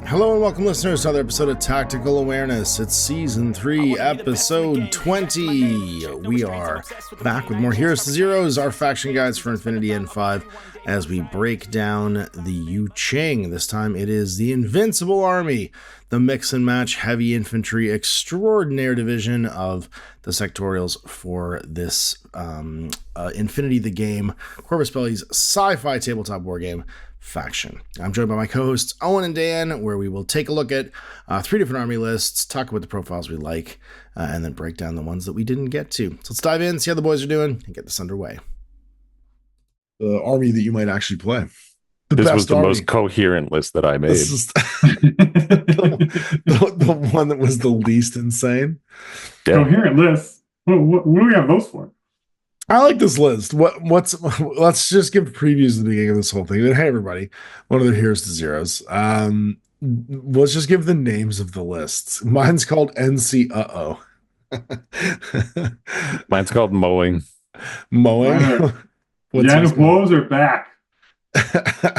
Hello and welcome, listeners, to another episode of Tactical Awareness. It's Season 3, Episode 20. We are back with more Heroes to Zeros, our faction guides for Infinity N5, as we break down the Jing. This time it is the Invincible Army, the mix and match heavy infantry extraordinaire division of the sectorials for this Infinity the Game, Corvus Belli's sci-fi tabletop wargame faction. I'm joined by my co-hosts Owen and Dan, where we will take a look at 3 different army lists, talk about the profiles we like, and then break down the ones that we didn't get to. So let's dive in, see how the boys are doing, and get this underway. The army that you might actually play. This was the most coherent list that I made. This is the one that was the least insane. Yeah. Coherent list? What do we have those for? I like this list. Let's just give previews at the beginning of this whole thing. Then, hey, everybody, one of the Heroes to Zeros. Let's just give the names of the lists. Mine's called NC Uh-Oh. Mine's called Mowing. Mowing? Wolves are back.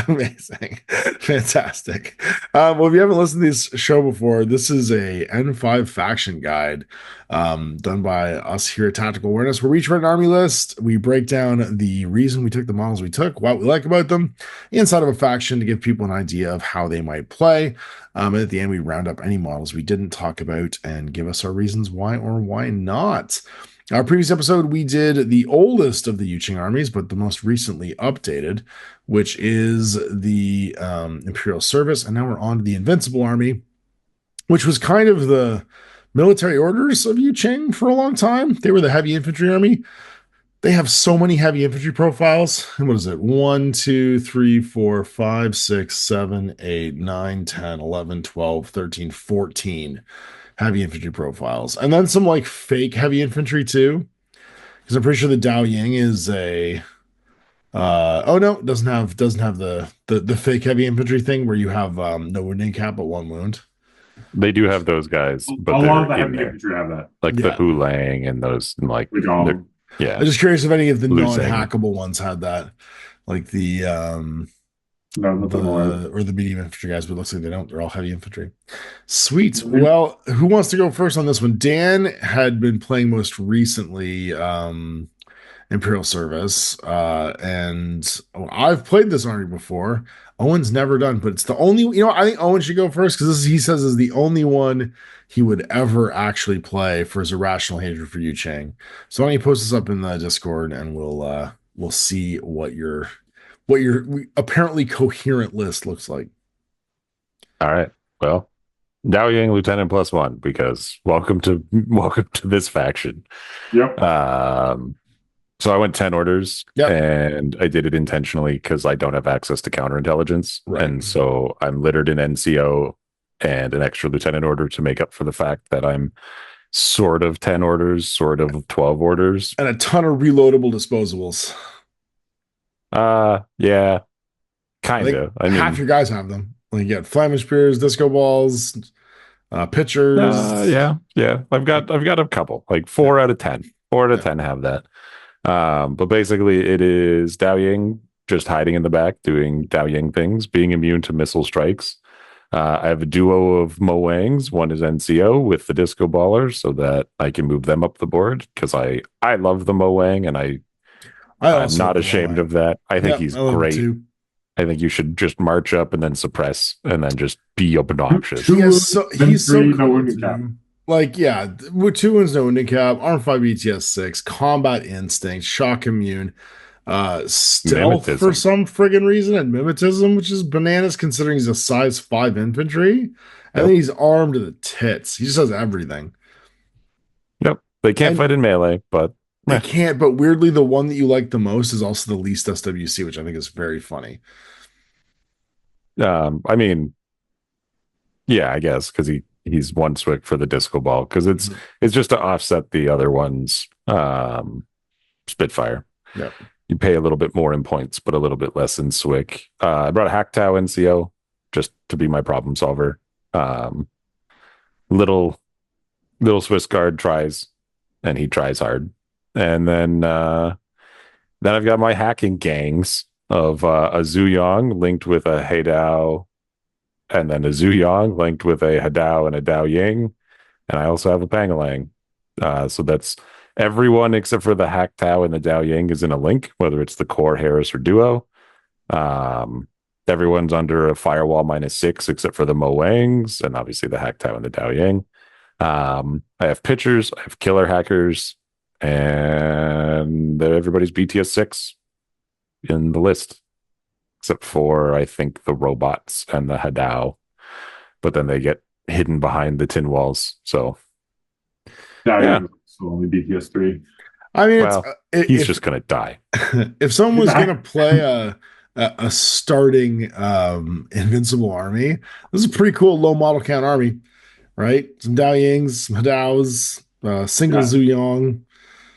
Amazing. Fantastic. Well, if you haven't listened to this show before, this is a N5 faction guide done by us here at Tactical Awareness, where we each write an army list. We break down the reason we took the models we took, what we like about them, inside of a faction to give people an idea of how they might play. And at the end, we round up any models we didn't talk about and give us our reasons why or why not. Our previous episode, we did the oldest of the Jing armies, but the most recently updated, which is the Imperial Service. And now we're on to the Invincible Army, which was kind of the military orders of Jing for a long time. They were the Heavy Infantry Army. They have so many Heavy Infantry profiles. And what is it? 1, 2, 3, 4, 5, 6, 7, 8, 9, 10, 11, 12, 13, 14 Heavy Infantry profiles. And then some like fake Heavy Infantry too. Because I'm pretty sure the Dao Ying is a it doesn't have the fake Heavy Infantry thing where you have no wounding cap but 1 wound. They do have those guys, but a lot of the they're in Heavy there. Infantry have that. Like the Hulang and those, like, yeah. I'm just curious if any of the Losing. non-hackable ones had that. Like the or the medium infantry guys, but it looks like they don't. They're all heavy infantry. Sweet. Mm-hmm. Well, who wants to go first on this one? Dan had been playing most recently Imperial Service, and I've played this army before. Owen's never done, but it's the only, I think Owen should go first because he says is the only one he would ever actually play for his irrational hatred for Jing. So why don't you post this up in the Discord and we'll see what your apparently coherent list looks like. All right. Well, Dao Ying Lieutenant +1, because welcome to this faction. Yep. So I went 10 orders, Yep. and I did it intentionally because I don't have access to counterintelligence. Right. And so I'm littered in NCO and an extra lieutenant order to make up for the fact that I'm sort of 10 orders, sort of 12 orders. And a ton of reloadable disposables. Yeah, kind of. I mean, half your guys have them. Like you got flaming spears, disco balls, pitchers. yeah. I've got a couple, like 4 out of 10. 4 out of 10 have that. But basically, it is Dao Ying just hiding in the back, doing Dao Ying things, being immune to missile strikes. I have a duo of Mo Wangs. One is NCO with the disco baller, so that I can move them up the board because I love the Mo Wang, and I'm not ashamed of that. I think he's great. I think you should just march up and then suppress and then just be obnoxious. He's so cool. Like, 2 wounds, no wounding cap, arm 5 ETS 6, combat instinct, shock immune, stealth Mimetism. for some friggin' reason, and mimetism, which is bananas considering he's a size 5 infantry. And then he's armed to the tits. He just has everything. Yep. They can't fight in melee, but they can't. But weirdly, the one that you like the most is also the least SWC, which I think is very funny. I mean, yeah, I guess because he's 1 SWIC for the disco ball because it's just to offset the other one's Spitfire. Yep. You pay a little bit more in points, but a little bit less in SWIC. I brought a Hacktow NCO just to be my problem solver. Little Swiss guard tries, and he tries hard. And then I've got my hacking gangs of a Zhu Yang linked with a Heidao and then a Zuyang linked with a Hadao and a Dao Ying, and I also have a Pangalang. So that's everyone except for the Hack Tao and the Dao Ying is in a link, whether it's the core, Harris, or duo. Everyone's under a firewall -6 except for the Mo Wangs and obviously the Hack Tao and the Dao Ying. I have pitchers, I have killer hackers, and everybody's BTS 6 in the list, except for I think the robots and the Hadao, but then they get hidden behind the tin walls. So Yeah. So only BTS 3. I mean, well, he's just gonna die. If someone was gonna play a starting Invincible Army, this is a pretty cool low model count army, right? Some Dao Yings, some Hadaos, single Zuyang.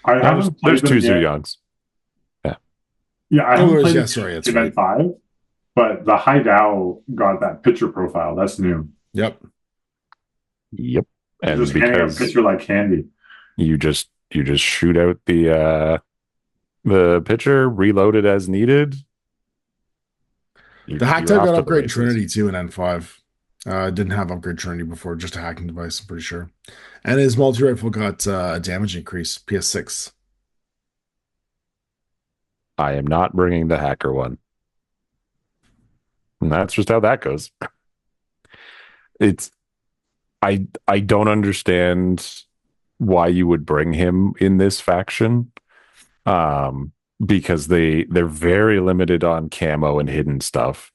There's two Zuyangs. Yeah, I haven't played that's Event 5, but the High Dao got that picture profile. That's new. Yep. And just handing a picture like candy. You just shoot out the picture, reload it as needed. The Hack Tao got Upgrade Trinity too in N5. Didn't have Upgrade Trinity before, just a hacking device, I'm pretty sure. And his multi-rifle got a damage increase, PS6. I am not bringing the hacker one. And that's just how that goes. I don't understand why you would bring him in this faction. Because they're very limited on camo and hidden stuff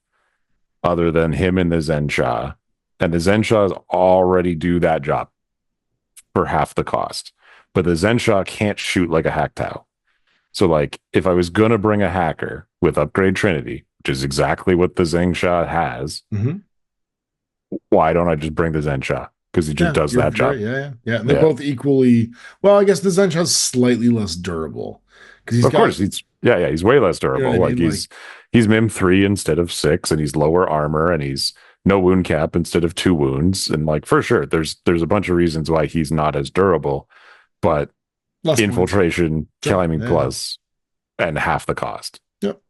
other than him and the Zensha. And the Zensha's already do that job for half the cost. But the Zensha can't shoot like a Hack Tao. So, like, if I was going to bring a hacker with Upgrade Trinity, which is exactly what the Zensha has, why don't I just bring the Zensha? Because he just does that job. Yeah. And they're both equally... Well, I guess the Zensha's slightly less durable. Of course, he's way less durable. You know what I mean? He's MIM 3 instead of 6, and he's lower armor, and he's no wound cap instead of 2 wounds. And like for sure, there's a bunch of reasons why he's not as durable, but less infiltration, climbing plus, and half the cost. Yep.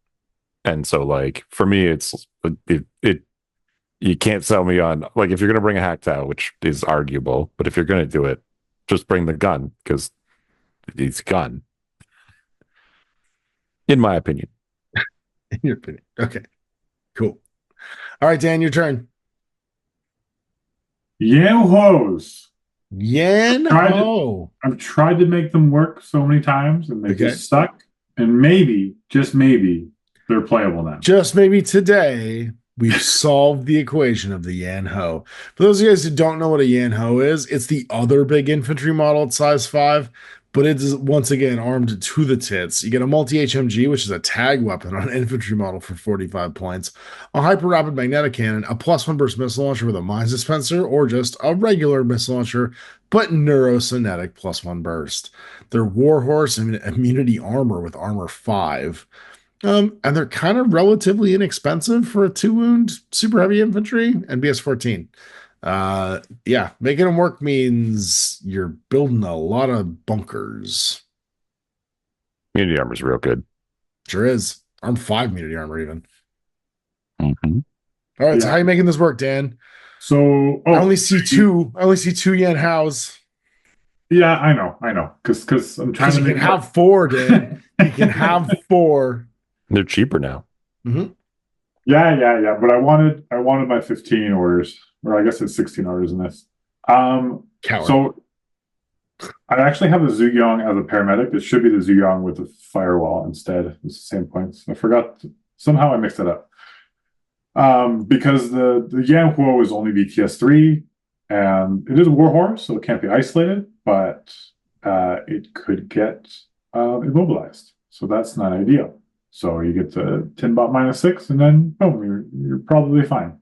And so, like for me, it's you can't sell me on like if you're gonna bring a Hack Tao, which is arguable, but if you're gonna do it, just bring the gun because it's a gun. In my opinion. In your opinion. Okay. Cool. All right, Dan, your turn. Yan-Hos. Yan-Ho. I've tried to make them work so many times and they just suck. And maybe, just maybe, they're playable now. Just maybe today, we've solved the equation of the Yan-Ho. For those of you guys who don't know what a Yan-Ho is, it's the other big infantry model at size 5. But it is, once again, armed to the tits. You get a multi-HMG, which is a tag weapon on an infantry model for 45 points, a hyper-rapid magnetic cannon, a +1 burst missile launcher with a mines dispenser, or just a regular missile launcher, but neurokinetic +1 burst. They're Warhorse and immunity armor with armor 5. And they're kind of relatively inexpensive for a 2-wound super heavy infantry and BS-14. Making them work means you're building a lot of bunkers. Immunity armor is real good. Sure is. Arm 5 immunity armor even. All right, so how are you making this work, Dan? So I only see two Yan-Hows. Yeah, I know. Because I'm trying to make have 4, Dan. You can have 4. They're cheaper now. Yeah. But I wanted my 15 orders. Or I guess it's 16 orders in this. So I actually have a Zuyang as a paramedic. It should be the Zuyang with the firewall instead. It's the same points. I forgot. Somehow I mixed it up. Because the Yan-Ho is only BTS 3, and it is a Warhorse, so it can't be isolated, but it could get immobilized. So that's not ideal. So you get the 10 bot -6, and then boom, you're probably fine.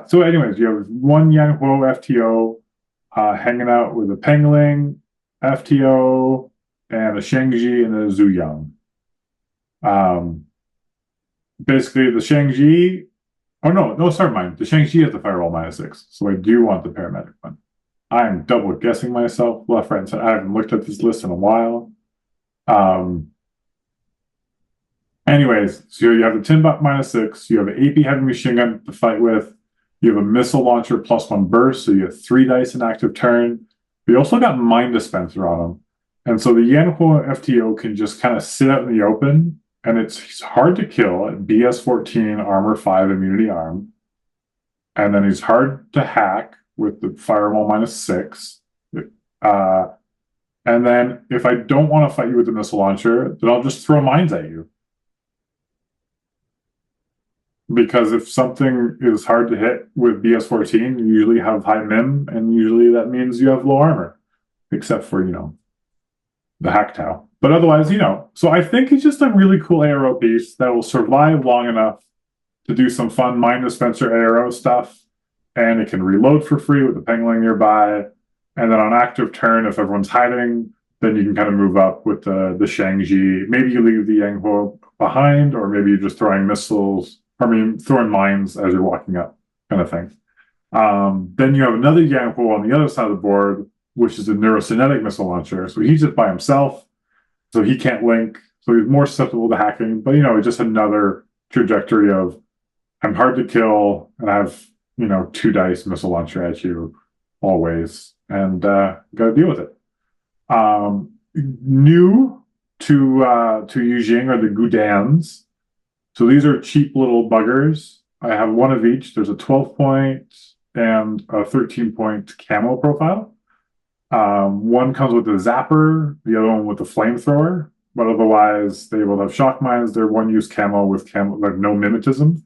So anyways, you have one Yan-Ho FTO hanging out with a Pengling FTO and a Shangji and a Zuyang. Basically, the Shangji... sorry, mine. The Shangji has the firewall -6, so I do want the paramedic one. I'm double guessing myself, left, right, and center. I haven't looked at this list in a while. Anyways, so you have the 10 bot -6, you have an AP heavy machine gun to fight with, You have a missile launcher +1 burst, so you get 3 dice in active turn. But you also got Mind Dispenser on them. And so the Yanhuo FTO can just kind of sit out in the open, and it's hard to kill at BS 14, Armor 5, Immunity Arm. And then he's hard to hack with the Firewall -6. And then if I don't want to fight you with the missile launcher, then I'll just throw mines at you. Because if something is hard to hit with BS 14, you usually have high MIM, and usually that means you have low armor. Except for, the hack tau. But otherwise, so I think it's just a really cool ARO piece that will survive long enough to do some fun Mind Dispenser ARO stuff. And it can reload for free with the Pengling nearby. And then on active turn, if everyone's hiding, then you can kind of move up with the Shangji. Maybe you leave the Yanghuo behind, or maybe you're just throwing throwing mines as you're walking up, kind of thing. Then you have another Yanghuo on the other side of the board, which is a Neurocinetic missile launcher. So he's just by himself, so he can't link. So he's more susceptible to hacking. But, it's just another trajectory of I'm hard to kill, and I have, 2 dice missile launcher at you always. And got to deal with it. New to Jing are the Gudans. So these are cheap little buggers. I have 1 of each. There's a 12-point and a 13-point camo profile. One comes with a zapper, the other one with a flamethrower. But otherwise, they will have shock mines. They're 1-use camo with like no mimetism.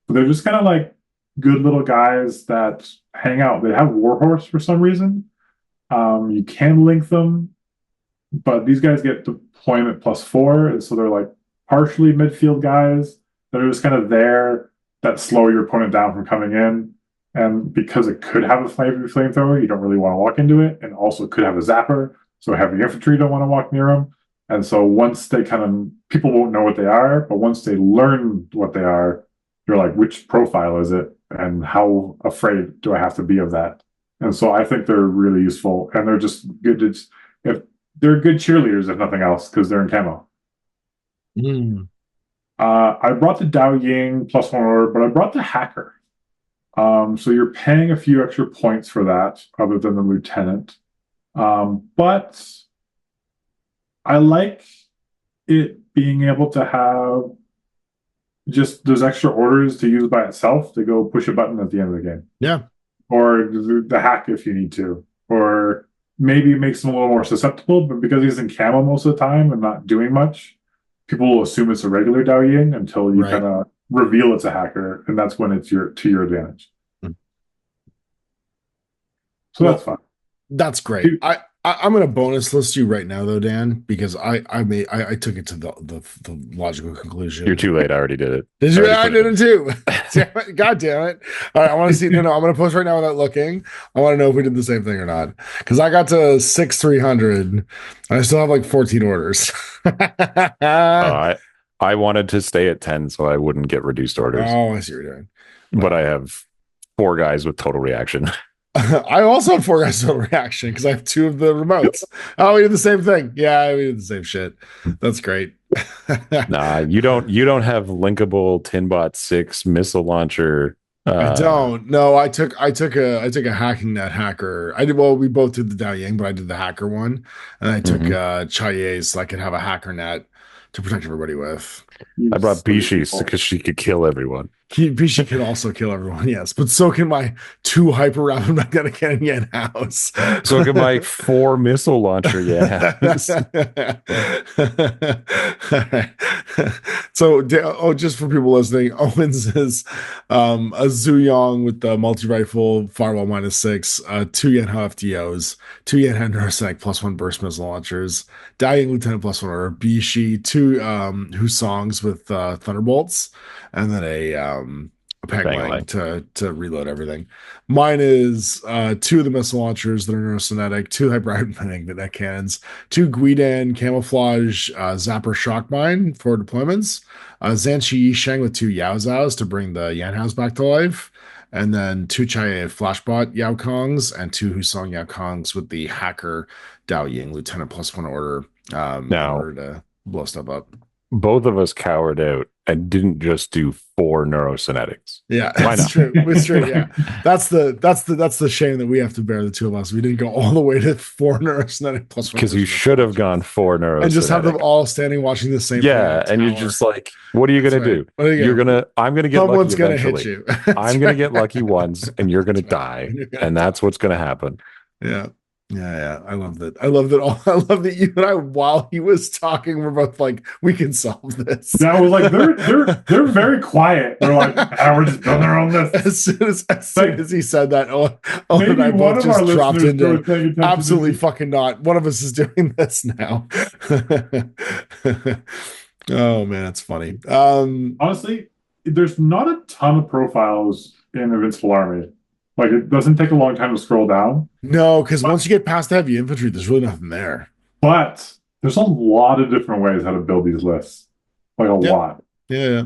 But they're just kind of like good little guys that hang out. They have Warhorse for some reason. You can link them, but these guys get deployment +4, and so they're like partially midfield guys that are just kind of there that slow your opponent down from coming in. And because it could have a flamethrower, you don't really want to walk into it, and also could have a zapper, so heavy infantry don't want to walk near them. And so once they people won't know what they are, but once they learn what they are, you're like, which profile is it, and how afraid do I have to be of that? And so I think they're really useful, and they're just good. If they're good cheerleaders, if nothing else, because they're in camo. I brought the Dao Ying +1 order, but I brought the Hacker. So you're paying a few extra points for that, other than the Lieutenant. But I like it being able to have just those extra orders to use by itself to go push a button at the end of the game. Yeah. Or the hack if you need to. Or maybe it makes him a little more susceptible, but because he's in camo most of the time and not doing much, people will assume it's a regular Dao Ying until you kind of reveal it's a hacker, and that's when it's to your advantage. So that's fun. That's great. I'm gonna bonus list you right now though, Dan, because I took it to the logical conclusion. You're too late. I already did it. Did you? I did it too. God damn it! All right, I want to see. No, I'm gonna post right now without looking. I want to know if we did the same thing or not, because I got to 300, and I still have like 14 orders. I wanted to stay at 10 so I wouldn't get reduced orders. Oh, I see what you're doing. But I have 4 guys with total reaction. I also have 4 guys with reaction because I have 2 of the remotes. Oh, we did the same thing. Yeah, we did the same shit. That's great. Nah, you don't have linkable Tinbot 6 missile launcher. I don't. No, I took a hacking net hacker. I did. Well, we both did the Dao Ying, but I did the hacker one, and I took Chaye so I could have a hacker net to protect everybody with. I brought Bishi because she could kill everyone. Bishi can also kill everyone, yes, but so can my 2 hyper rapid magnetic cannon Yen house. So can my 4 missile launcher Yen house. So, just for people listening, Owens is a Zuyong with the multi-rifle firewall -6, 2 Yen FTOs, 2 Yen Neurosec +1 burst missile launchers, Dying Lieutenant +1 order, Bishi, 2 Husongs with thunderbolts, and then a Panglang to reload everything. Mine is 2 of the missile launchers that are neurocinetic, 2 hypermagnetic cannons, 2 Guidan camouflage zapper shock mine for deployments, Zanchi Yisheng with 2 Yao Zaos to bring the Yan House back to life, and then 2 Chaye Flashbot Yao Kongs and 2 Husong Yao Kongs with the hacker Dao Ying Lieutenant +1 order in order to blow stuff up. both of us cowered out and didn't just do 4 neurocinetics. Yeah, Why that's not? true. It's true. Yeah, that's the shame that we have to bear, the two of us. We didn't go all the way to 4 neurocynetic plus 1. Because you should have gone 4 neurocynetic. And just have them all standing watching the same thing. Yeah, and you're just like, what are you going to do? I'm going to get Someone's lucky gonna eventually. hit you. I'm going to get lucky once, and you're going to die. And that's what's going to happen. Yeah. Yeah. I love that. I love that you and I, while he was talking, we're both like, we can solve this. Yeah, I was like, they're very quiet. They're like, we're just building our own list. As soon as he said that, Owen and I one both of our just dropped listeners into absolutely fucking not. One of us is doing this now. Oh man, it's funny. Honestly, there's not a ton of profiles in Invincible Army. Like, it doesn't take a long time to scroll down. No, because once you get past the heavy infantry, there's really nothing there. But there's a lot of different ways how to build these lists. Like a lot. Yeah.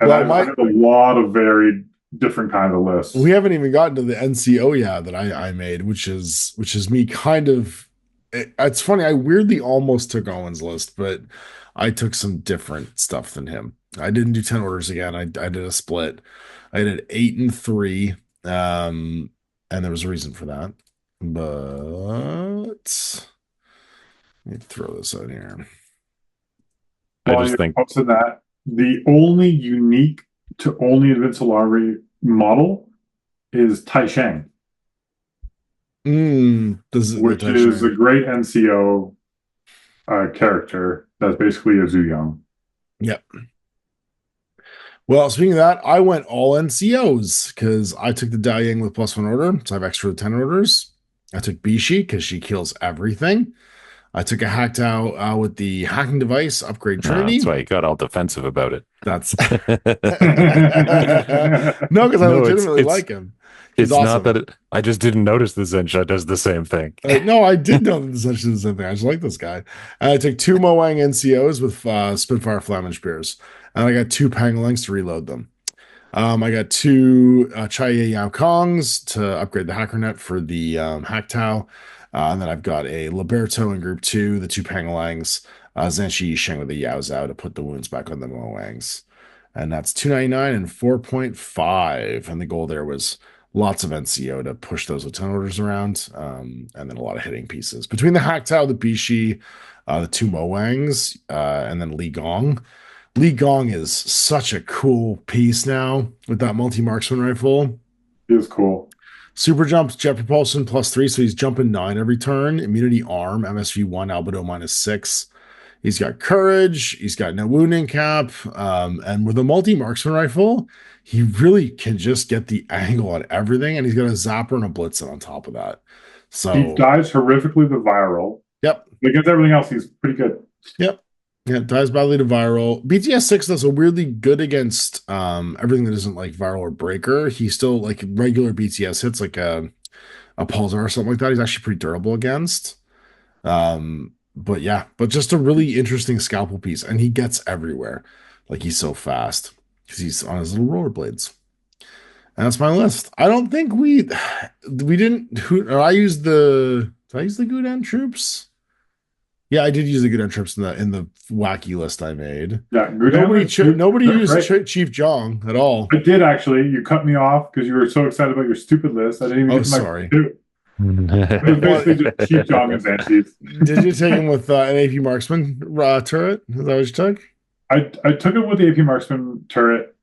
And I've a lot of very different kinds of lists. We haven't even gotten to the NCO that I made, which is me kind of. It's funny. I weirdly almost took Owen's list, but I took some different stuff than him. I didn't do 10 orders again. I did a split. I did 8 and 3. And there was a reason for that, but let me throw this out here. I just think that the only unique to only Invincible Army model is Tai Shang, which is a great NCO character that's basically a Zhu Yang. Yep. Well, speaking of that, I went all NCOs because I took the Dao Ying with +1 order, so I have extra 10 orders. I took Bishi because she kills everything. I took a hacked out with the hacking device, upgrade Trinity. That's why you got all defensive about it. That's no, because I legitimately like him. It's awesome. Not that I just didn't notice the Zensha does the same thing. No, I did know that the Zensha does the same thing. I just like this guy. And I took 2 Moang NCOs with Spitfire Flamen Spears. And I got 2 Pangalangs to reload them. I got 2 Chai Yao Kongs to upgrade the Hacker Net for the Hack Tau. And then I've got a Liberto in Group 2, the 2 Pangalangs, Zanshi Sheng with the Yao Zhao to put the wounds back on the Moangs. And that's 299 and 4.5. And the goal there was lots of NCO to push those with 10 orders around, and then a lot of hitting pieces. Between the Hack Tau, the Bishi, the 2 Moangs, and then Li Gong. Li Gong is such a cool piece now with that multi-marksman rifle. It is cool. Super jumps, jet propulsion +3, so he's jumping 9 every turn. Immunity arm, MSV 1, albedo -6. He's got courage. He's got no wounding cap. And with a multi-marksman rifle, he really can just get the angle on everything. And he's got a zapper and a blitzen on top of that. So he dies horrifically to viral. Yep. Against everything else, he's pretty good. Yep. Yeah, dies badly to viral. BTS 6 does a weirdly good against everything that isn't like viral or breaker. He's still like regular BTS hits, like a Pulsar or something like that. He's actually pretty durable against. But just a really interesting scalpel piece, and he gets everywhere. Like, he's so fast because he's on his little rollerblades. And that's my list. I don't think we didn't. Did I use the Gudan troops? Yeah, I did use the Gudan troops in the wacky list I made. Yeah, nobody used Chief Jong at all. I did actually. You cut me off because you were so excited about your stupid list. I didn't even. Sorry. It was basically just Chief Jong and Zanchies. Did you take him with an AP Marksman turret? Is that what you took? I took it with the AP Marksman turret.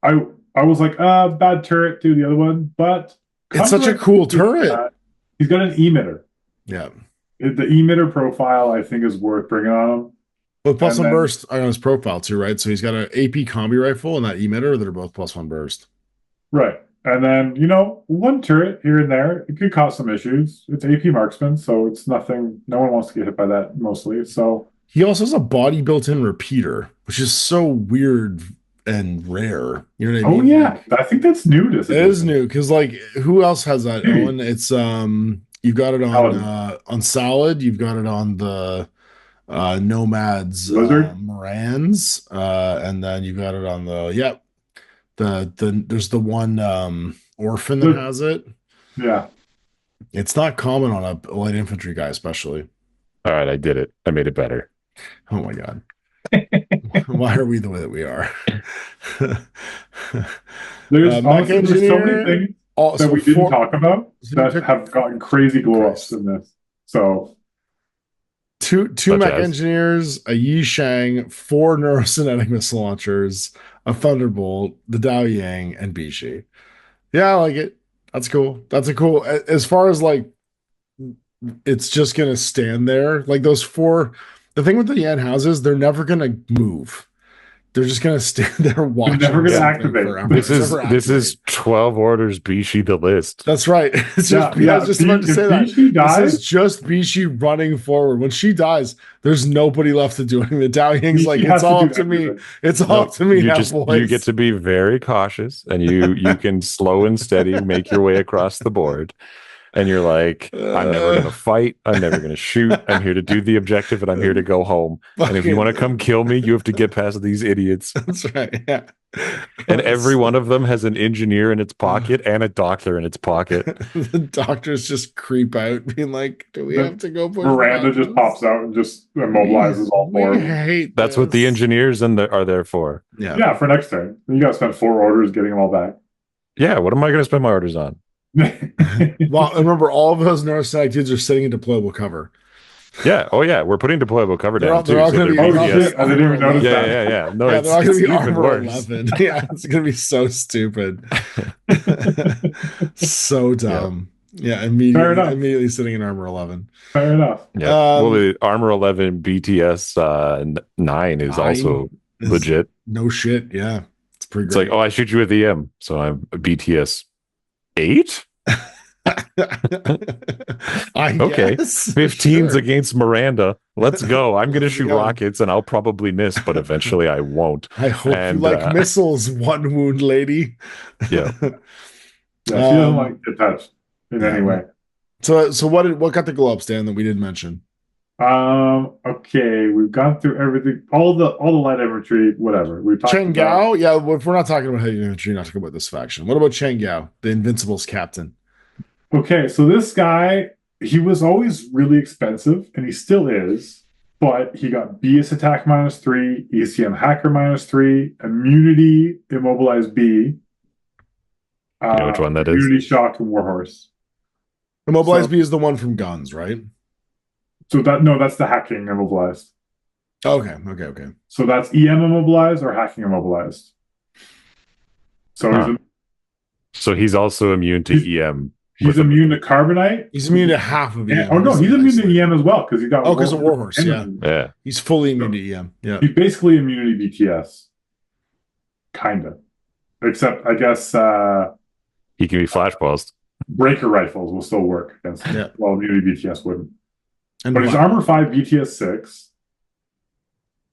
I was like, bad turret, do the other one, but it's such a cool turret. He's got an emitter. Yeah. The emitter profile, I think, is worth bringing on him. Well, +1 burst on his profile too, right? So he's got an AP combi rifle and that emitter that are both +1 burst. Right. And then, one turret here and there, it could cause some issues. It's AP Marksman, so it's nothing. No one wants to get hit by that mostly. So he also has a body built-in repeater, which is so weird and rare. You know what I mean? Oh yeah, I think that's new. It is new because, like, who else has that? Owen, it's you've got it on Salad. You've got it on the Nomads Morans, and then you've got it on the there's the one Orphan that has it. Yeah, it's not common on a light infantry guy, especially. All right, I did it. I made it better. Oh my god. Why are we the way that we are? There's Mech there's so many engineer. things Also, that we didn't talk about so that took- have gotten crazy glow ups in this. So two Such mech as? engineers, a Yi Shang, 4 neurokinetic missile launchers, a Thunderbolt, the Dao Yang, and Bishi. Yeah, I like it. That's cool. That's a cool. As far as like, it's just gonna stand there. Like those 4. The thing with the Yan houses, they're never gonna move. They're just gonna stand there watching. never gonna something activate. forever. This is Never this is activate. 12 orders Bishi the list. That's right. It's just I was just about to if say that. Bishi dies, This is just Bishi running forward. When she dies, there's nobody left to do anything. The Dao Ying's like, Bishi has it's all do up to me. everything. It's all up to me you now, just boys. you get to be very cautious, and you can slow and steady make your way across the board. And you're like, I'm never gonna fight. I'm never gonna shoot. I'm here to do the objective, and I'm here to go home. And if you want to come kill me, you have to get past these idiots. That's right. Yeah. And every one of them has an engineer in its pocket and a doctor in its pocket. The doctors just creep out, being like, "Do we The have to go?" Push Miranda just buttons? pops out and just immobilizes all We 4 of them. hate That's what the this. engineers are there for. Yeah. Yeah, for next turn. You gotta spend 4 orders getting them all back. Yeah, what am I gonna spend my orders on? Well, remember, all of those neurostatic dudes are sitting in deployable cover. Yeah. Oh, yeah. We're putting deployable cover They're all- down too. they're all so gonna be- they're Oh they're all shit! I didn't even notice yeah, that. yeah. No, Yeah, it's, they're all gonna it's be even armor worse. 11. Yeah, it's gonna be so stupid. So dumb. Yeah, Fair immediately enough. immediately sitting in armor 11. Fair enough. Yeah. Well, Um, the Armor 11 BTS 9 is also Is- legit. No shit. Yeah. It's pretty It's great. like, oh, I shoot you with EM, so I'm a BTS 8. I Okay. guess. 15's Sure. against Miranda. Let's go. I'm gonna shoot Yeah. rockets, and I'll probably miss, but eventually I won't. I hope And, you like missiles, one wound lady. Yeah. Yeah, she doesn't Um, like to get touched in yeah. any way. So what got the glow up, Stan, that we didn't mention? Okay, we've gone through everything, all the light infantry, whatever. We've talked Chen about. Gao? Yeah, well, if we're not talking about heavy infantry, not talking about this faction. What about Chen Gao, the Invincibles captain? Okay, so this guy, he was always really expensive, and he still is, but he got BS attack -3, ECM hacker -3, immunity immobilized B. You know which one that is? Immunity shock and warhorse. Immobilized So- B is the one from Guns, right? So that's the hacking immobilized. Okay. So that's EM immobilized or hacking immobilized. So Huh. So he's also immune to EM. he's immune to carbonite. He's immune to half of EM. Oh no, he's immune to EM as well because he got. Oh, 'cause of Warhorse, yeah. Yeah. He's fully immune to EM. Yeah. He's basically immunity BTS, kinda. Except I guess He can be flashballs. breaker rifles will still work against him. Yeah. Well, immunity BTS wouldn't. And But he's armor 5 BTS 6,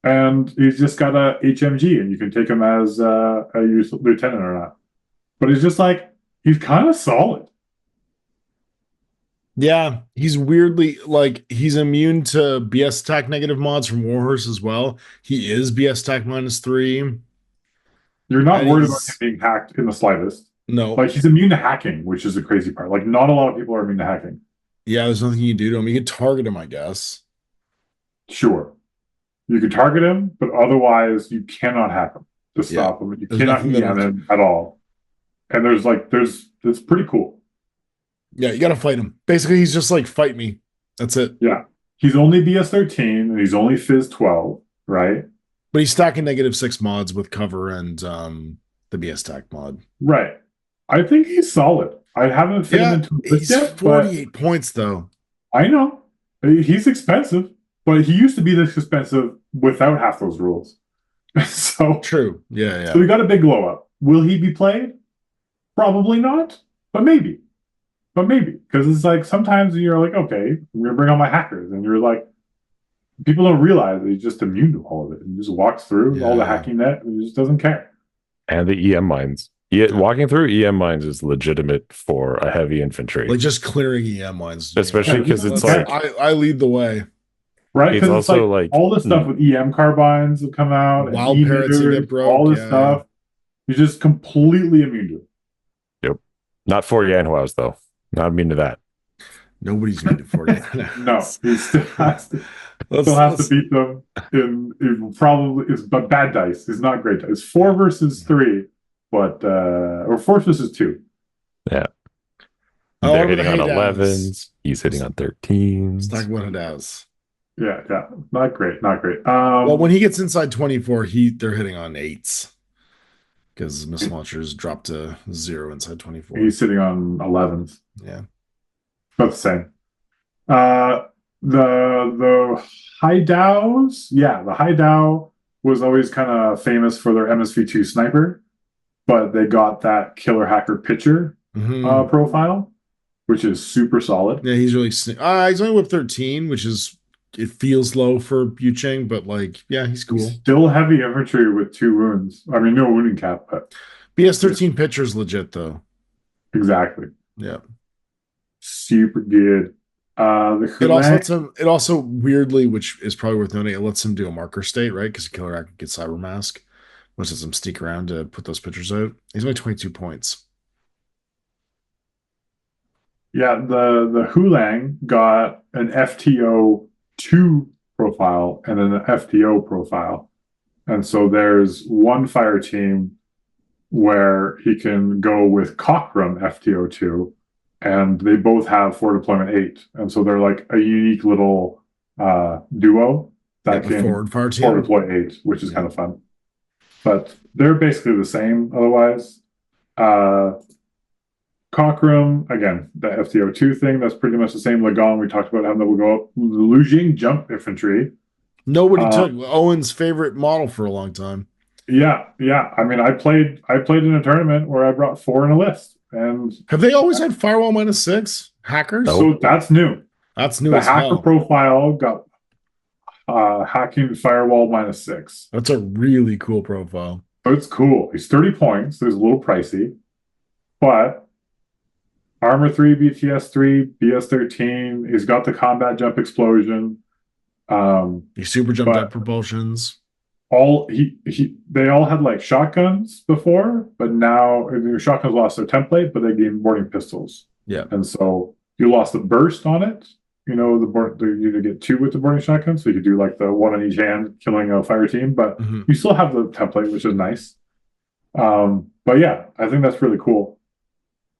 and he's just got a HMG, and you can take him as a lieutenant or not. But he's just like he's kind of solid. yeah, he's weirdly like he's immune to BS attack negative mods from Warhorse as well. He is BS attack -3. You're not And worried about he's- him being hacked in the slightest. No. Like he's immune to hacking, which is the crazy part. Like not a lot of people are immune to hacking. Yeah, there's nothing you can do to him. You can target him, I guess. Sure, you can target him, but otherwise you cannot hack him to stop him. You There's cannot nothing that EM him at all. And it's pretty cool. Yeah, you gotta fight him. Basically, he's just like, fight me. That's it. Yeah, he's only BS 13 and he's only Fizz 12, right? But he's stacking -6 mods with cover and the BS attack mod. Right. I think he's solid. I haven't fit him into a list He's yet, but 48 points though. I know he's expensive, but he used to be this expensive without half those rules. So True. Yeah. we got a big glow up. Will he be played? Probably not, but maybe. Because it's like sometimes you're like, okay, I'm gonna bring on my hackers, and you're like, people don't realize that he's just immune to all of it, and he just walks through all the Yeah. hacking net, and he just doesn't care. And the EM mines. Yeah, walking through EM mines is legitimate for a heavy infantry. Like just clearing EM lines. Especially 'cause it's That's- like- I lead the way. Right? It's Because it's also like like- all the stuff with EM carbines have come out, Wild and parrots that E-meters, get broke, all this yeah. stuff. You're just completely immune to it. Not for Yanhuas, though. Not immune to that. Nobody's beaten 49 No, he still has to beat them in probably it's but bad dice. It's not great dice. It's 4 versus 3, but or 4 versus 2. Yeah. Oh, They're hitting on 11s. He's hitting on 13s. Let's talk about Hadows. Yeah. Not great. Well, when he gets inside 24, they're hitting on 8s. Because missile launchers drop to 0 inside 24. He's sitting on 11s. Yeah. About the same. The Hadows, the Hadow was always kind of famous for their MSV2 sniper, but they got that killer hacker pitcher profile, which is super solid. Yeah, he's really he's only whip 13, which is it feels low for Yucheng, but like he's cool. He's still heavy infantry with 2 wounds. I mean, no wounding cap, but BS13 pitcher's legit though. Exactly. Yeah. Super good. It also weirdly, which is probably worth noting, it lets him do a marker state, right? Because Killer Hacker gets Cyber Mask, which lets him sneak around to put those pictures out. He's only 22 points. Yeah, the Hulang got an FTO 2 profile and then an FTO profile. And so there's one fire team where he can go with Cockrum FTO 2, and they both have 4 deployment 8. And so they're like a unique little duo that can forward 4 deploy 8, which is kind of fun. But they're basically the same otherwise. Cockrum, again, the FTO2 thing, that's pretty much the same. Lagong, we talked about how that will go up. Lujing jump infantry. Nobody took Owen's favorite model for a long time. Yeah. I mean, I played in a tournament where I brought 4 in a list. And have they always had firewall -6 hackers? So that's new. That's new. The hacker profile got hacking firewall -6. That's a really cool profile. So it's cool. He's 30 points. So it's a little pricey, but Armor 3, BTS 3, BS 13. He's got the combat jump explosion. He super jumped up propulsions. They all had like shotguns before, but now the shotguns lost their template, but they gained boarding pistols. Yeah, and so you lost the burst on it. You know, you get 2 with the boarding shotgun, so you could do like the 1 on each hand, killing a fire team. But you still have the template, which is nice. But yeah, I think that's really cool.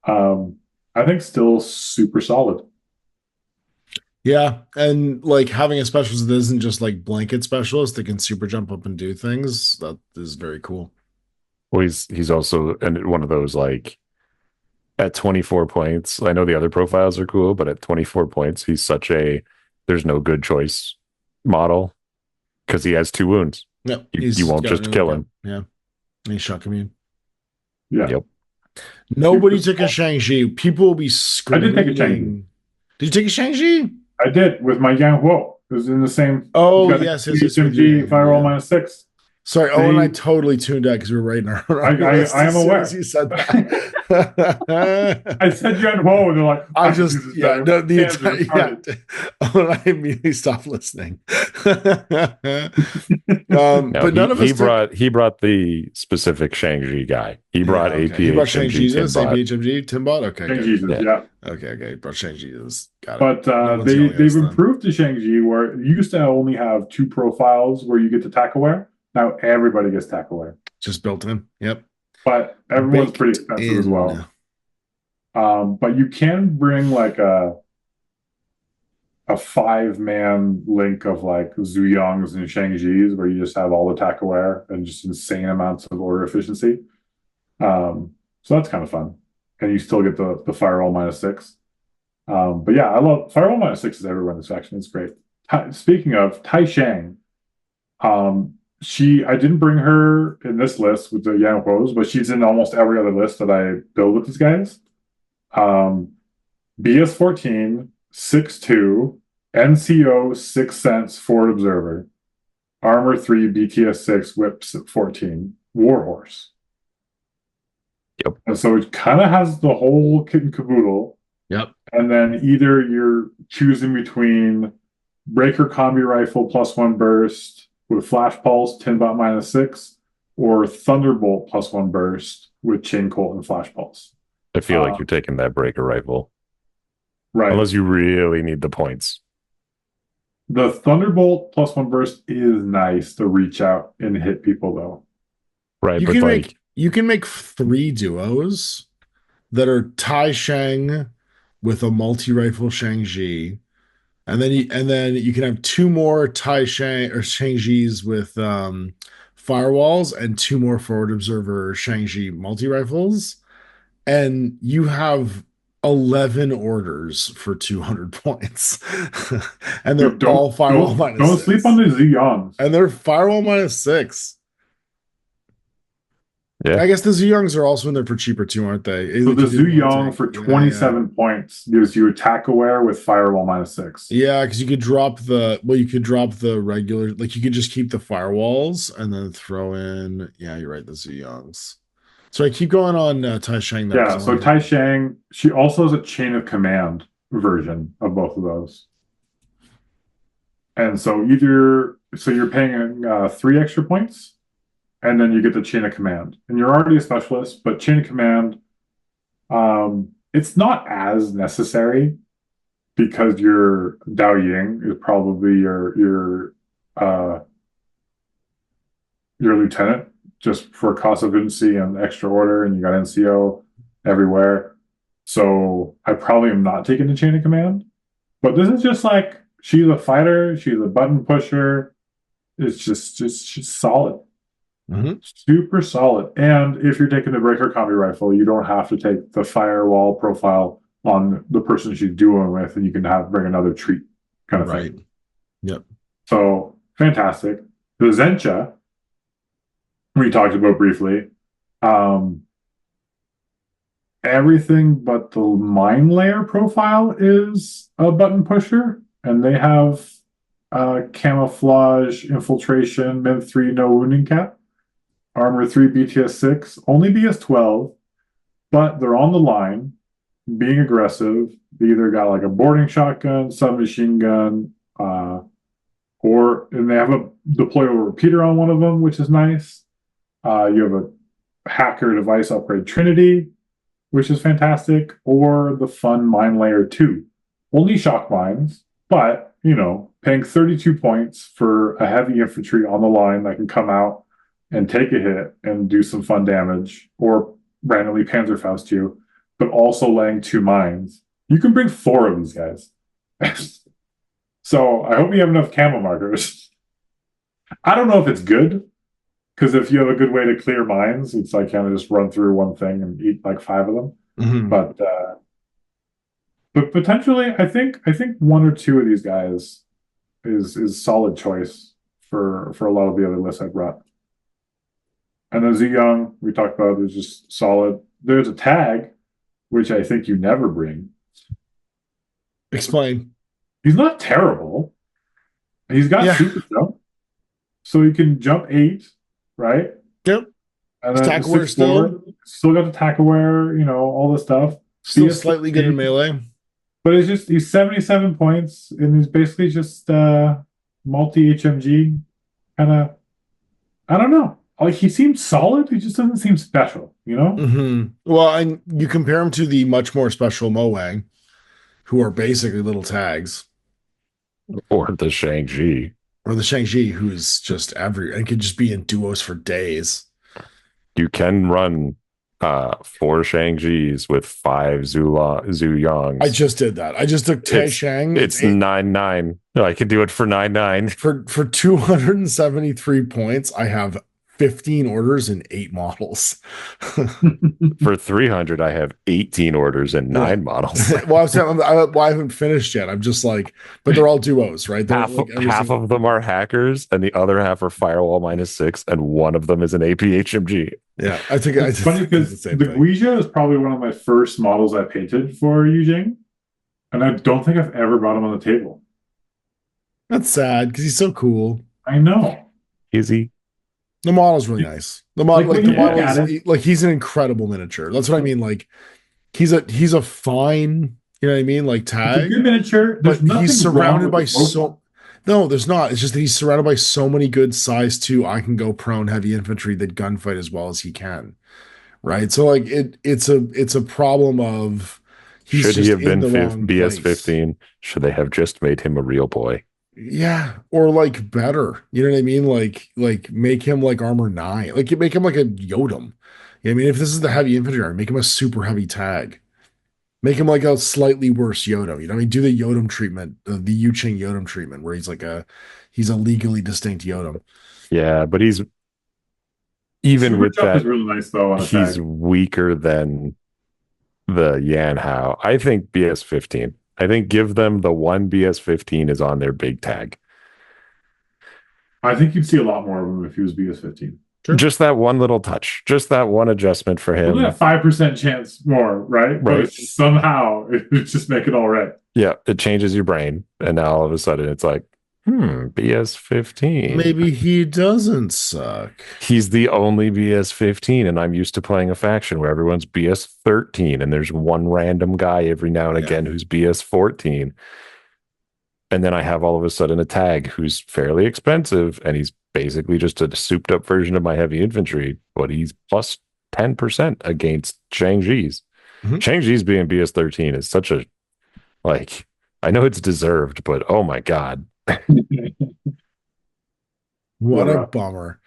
I think still super solid. Yeah, and like having a specialist that isn't just like blanket specialist that can super jump up and do things, that is very cool. Well, he's also one of those like at 24 points. I know the other profiles are cool, but at 24 points, he's such a there's no good choice model because he has 2 wounds. Yeah, you won't just kill him. Yeah, and he's shock immune. Yeah. Yep. Nobody took a Shang-Chi. People will be screaming. I did take a Shang-Chi. Did you take a Shang-Chi? I did with my Yang Huo. It was in the same. Oh, yes. HMG firewall -6. Sorry, Owen and I totally tuned out because we were writing our own. I am aware. You said that. I said Yang Huo, and they're like, I immediately stopped listening. But none of us. He brought the specific Shang-Chi guy. He brought AP. He brought Shang-Chi, HMG, Timbot. Okay, yeah. Okay. Brought Shang-Chi. Got it. But they've improved the Shang-Chi where you used to only have 2 profiles where you get to tack aware. Now everybody gets tack aware. Just built in. Yep. But everyone's pretty expensive as well. But you can bring like a 5-man link of like Zuyongs and Shang-Chis where you just have all the tack aware and just insane amounts of order efficiency. So that's kind of fun. And you still get the firewall -6. But yeah, I love firewall -6 is everywhere in this faction. It's great. Speaking of Tai Shang, I didn't bring her in this list with the Yang Huos, but she's in almost every other list that I build with these guys. BS 14, 6-2, NCO 6 cents Forward Observer, Armor 3, BTS 6, Whips 14, Warhorse. Yep. And so it kind of has the whole kit and caboodle. Yep. And then either you're choosing between Breaker Combi Rifle +1 burst with Flash Pulse, Tinbot -6, or Thunderbolt +1 burst with Chain Colt and Flash Pulse. I feel like you're taking that Breaker Rifle. Right. Unless you really need the points. The Thunderbolt +1 burst is nice to reach out and hit people, though. Right, You can make 3 duos that are Tai Shang with a multi-rifle Shang-Chi. And then you can have 2 more Tai Shang or Shang-Chis with firewalls and 2 more forward observer Shang-Chi multi-rifles. And you have 11 orders for 200 points. And they're all firewall minus Don't 6. sleep on the Ziyongs. And they're firewall minus 6. Yeah. I guess the Zuyongs are also in there for cheaper too, aren't they? So the Zuyong for 27 points gives you attack aware with firewall minus 6. Yeah, because you could drop the regular, like you could just keep the firewalls and then throw in. Yeah, you're right, the Zuyongs. So I keep going on Tai Shang. Yeah, so Tai Shang, she also has a chain of command version of both of those. And so you're paying 3 extra points. And then you get the chain of command. And you're already a specialist, but chain of command, it's not as necessary because your Dao Ying is probably your lieutenant, just for cost of efficiency and extra order, and you got NCO everywhere. So I probably am not taking the chain of command. But this is just like, she's a fighter, she's a button pusher. It's just she's solid. Mm-hmm. Super solid. And if you're taking the breaker combi rifle, you don't have to take the firewall profile on the person she's dueling with, and you can bring another treat kind of thing. Yep. So fantastic. The Zencha, we talked about briefly. Everything but the mine layer profile is a button pusher, and they have camouflage, infiltration, Min 3, no wounding cap. Armor 3, BTS 6, only BS 12, but they're on the line, being aggressive. They either got like a boarding shotgun, submachine gun, and they have a deployable repeater on one of them, which is nice. You have a hacker device upgrade Trinity, which is fantastic, or the fun Mine Layer 2. Only shock mines, but, paying 32 points for a heavy infantry on the line that can come out and take a hit and do some fun damage, or randomly Panzerfaust you, but also laying 2 mines. You can bring 4 of these guys. So I hope you have enough camo markers. I don't know if it's good, because if you have a good way to clear mines, it's like kind of just run through one thing and eat like 5 of them. Mm-hmm. But potentially, I think 1 or 2 of these guys is solid choice for a lot of the other lists I brought. And then Ziyang, we talked about, is just solid. There's a tag, which I think you never bring. Explain. He's not terrible. He's got super jump. So you can jump 8, right? Yep. And then attack aware still got attack aware, all this stuff. Still slightly good in melee. But it's just, he's 77 points, and he's basically just multi-HMG kind of, I don't know. Like, he seems solid, he just doesn't seem special, Mm-hmm. Well, and you compare him to the much more special Moang, who are basically little tags. Or the Shang-Chi. Or the Shang-Chi, who's just and could just be in duos for days. You can run 4 Shang-Chis with 5 Zuyongs. I just did that. I just took Tai Shang. It's 9-9. No, I could do it for 9-9. For 273 points, I have 15 orders and 8 models. For 300, I have 18 orders and 9 models. Well, I haven't finished yet. I'm just like, but they're all duos, right? Half of them are hackers, and the other half are firewall minus 6, and one of them is an APHMG. Yeah, I think it's funny because the Guija is probably one of my first models I painted for Jing, and I don't think I've ever brought him on the table. That's sad because he's so cool. I know. Is he? The model's really nice. The model, he's an incredible miniature. That's what I mean. Like, he's a fine, you know what I mean? Like, tag. It's a good miniature, but he's surrounded by so. No, there's not. It's just that he's surrounded by so many good size 2. I can go prone heavy infantry that gunfight as well as he can, right? So like it's a problem of Should he have been BS 15? Should they have just made him a real boy? Yeah, or like better. You know what I mean? Like make him like armor 9. Like you make him like a Yodam. You know what I mean? If this is the heavy infantry army, make him a super heavy tag. Make him like a slightly worse Yodam. You know what I mean? Do the Yodam treatment, the Yu Ching Yodam treatment, where he's a legally distinct Yodam. Yeah, but he's even Super with Jump that, is really nice though. On a he's tag. weaker than the Yan Hao. I think BS 15. I think give them the one BS 15 is on their big tag. I think you'd see a lot more of him if he was BS 15. Sure. Just that one little touch, just that one adjustment for him. That 5% chance more, right? Right. But somehow it just make it all right. Yeah, it changes your brain, and now all of a sudden it's like, BS 15. Maybe he doesn't suck. He's the only BS 15, and I'm used to playing a faction where everyone's BS 13, and there's one random guy every now and again who's BS 14. And then I have all of a sudden a tag who's fairly expensive, and he's basically just a souped up version of my heavy infantry, but he's plus 10% against Shang-Chi's. Mm-hmm. Shang-Chi's being BS 13 is such a, like, I know it's deserved, but oh my God. What a bummer.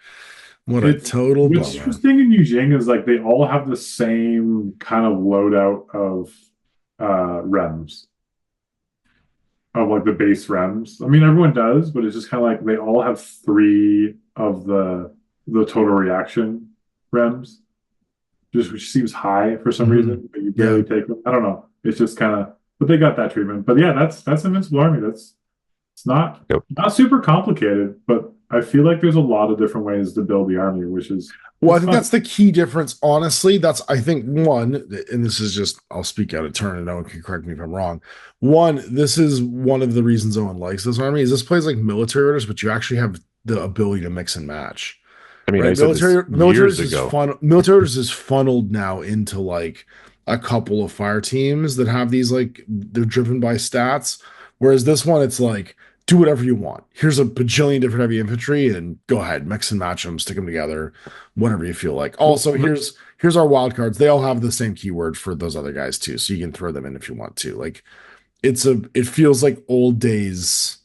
What a total bummer. What's interesting in Jing is like they all have the same kind of loadout of rems. Of like the base rems. I mean, everyone does, but it's just kind of like they all have 3 of the total reaction rems, just which seems high for some reason. But you barely take them. I don't know. It's just kind of, but they got that treatment. But yeah, that's Invincible Army. It's not super complicated, but I feel like there's a lot of different ways to build the army, which is well, I think that's the key difference. Honestly, that's I think one, and this is just I'll speak out of turn, and no one can correct me if I'm wrong. One, this is one of the reasons Owen likes this army is this plays like military orders, but you actually have the ability to mix and match. I mean, right? military orders is funneled now into like a couple of fire teams that have these like they're driven by stats, whereas this one it's like do whatever you want. Here's a bajillion different heavy infantry, and go ahead, mix and match them, stick them together, whatever you feel like. Also, here's our wild cards. They all have the same keyword for those other guys too, so you can throw them in if you want to. Like, it feels like old days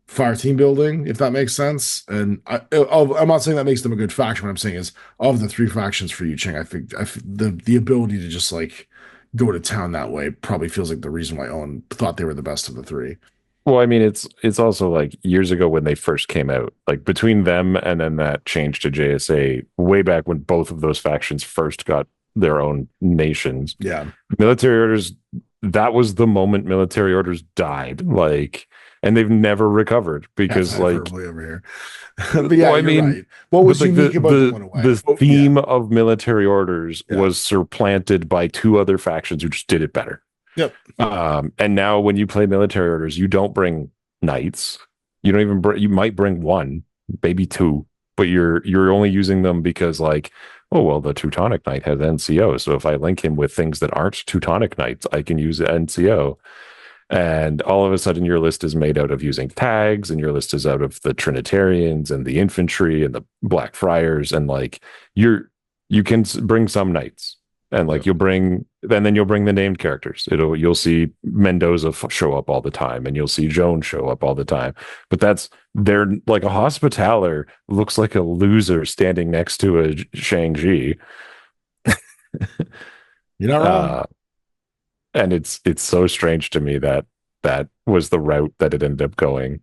fire team building, if that makes sense. And I'm not saying that makes them a good faction. What I'm saying is, of the 3 factions for Yu Ching, I think the ability to just like go to town that way probably feels like the reason why Owen thought they were the best of the 3. Well, I mean, it's also like years ago when they first came out, like between them and then that change to JSA, way back when both of those factions first got their own nations. Yeah. Military orders, that was the moment military orders died. Like, and they've never recovered because like over here. But yeah, I mean, right. What was unique about the theme of military orders was supplanted by 2 other factions who just did it better. Yep. And now when you play military orders, you don't bring knights. You don't even you might bring 1, maybe 2, but you're only using them because like, oh well, the Teutonic Knight has NCO, so if I link him with things that aren't Teutonic Knights, I can use NCO. And all of a sudden your list is made out of using tags, and your list is out of the Trinitarians and the infantry and the Black Friars, and like you can bring some knights. And like you'll bring the named characters. You'll see Mendoza show up all the time, and you'll see Joan show up all the time. But they're like a Hospitaller looks like a loser standing next to a Shang-Chi. You're not wrong. And it's so strange to me that was the route that it ended up going.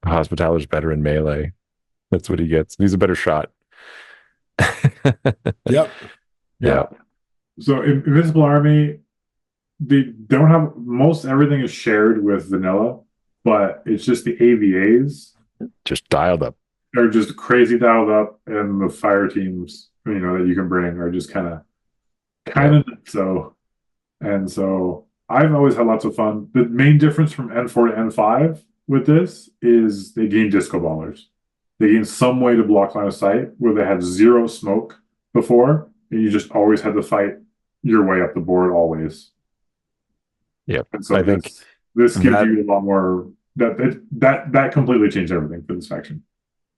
Hospitaller's better in melee. That's what he gets. He's a better shot. Yep. Yeah. So Invincible Army, they don't have most everything is shared with vanilla, but it's just the AVAs just dialed up. They're just crazy dialed up, and the fire teams, that you can bring are just kind of so. And so I've always had lots of fun. The main difference from N4 to N5 with this is they gain disco ballers. They gain some way to block line of sight where they had 0 smoke before, and you just always had to fight your way up the board always. Yep. And so I think this gives you a lot more. That completely changed everything for this faction.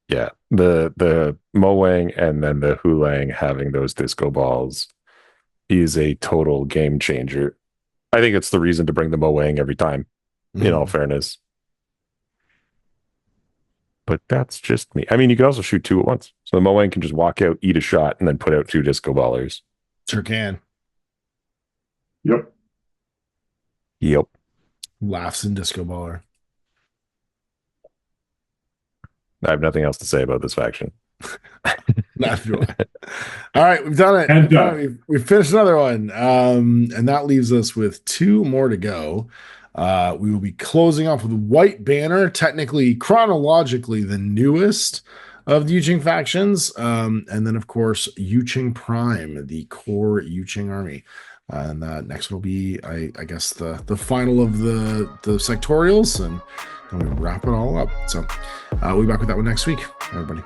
Yeah, the Mo Wang and then the Hu Lang having those disco balls He's a total game changer. I think it's the reason to bring the Moang every time, in all fairness. But that's just me. I mean, you can also shoot 2 at once. So the Moang can just walk out, eat a shot, and then put out 2 disco ballers. Sure can. Yep. Laughs in disco baller. I have nothing else to say about this faction. Not do I. All right, we've done it. And we've finished another one. And that leaves us with 2 more to go. We will be closing off with White Banner, technically, chronologically, the newest of the Yuching factions. And then, of course, Yuching Prime, the core Yuching army. And next will be, I guess, the final of the sectorials, and we wrap it all up. So we'll be back with that one next week, everybody.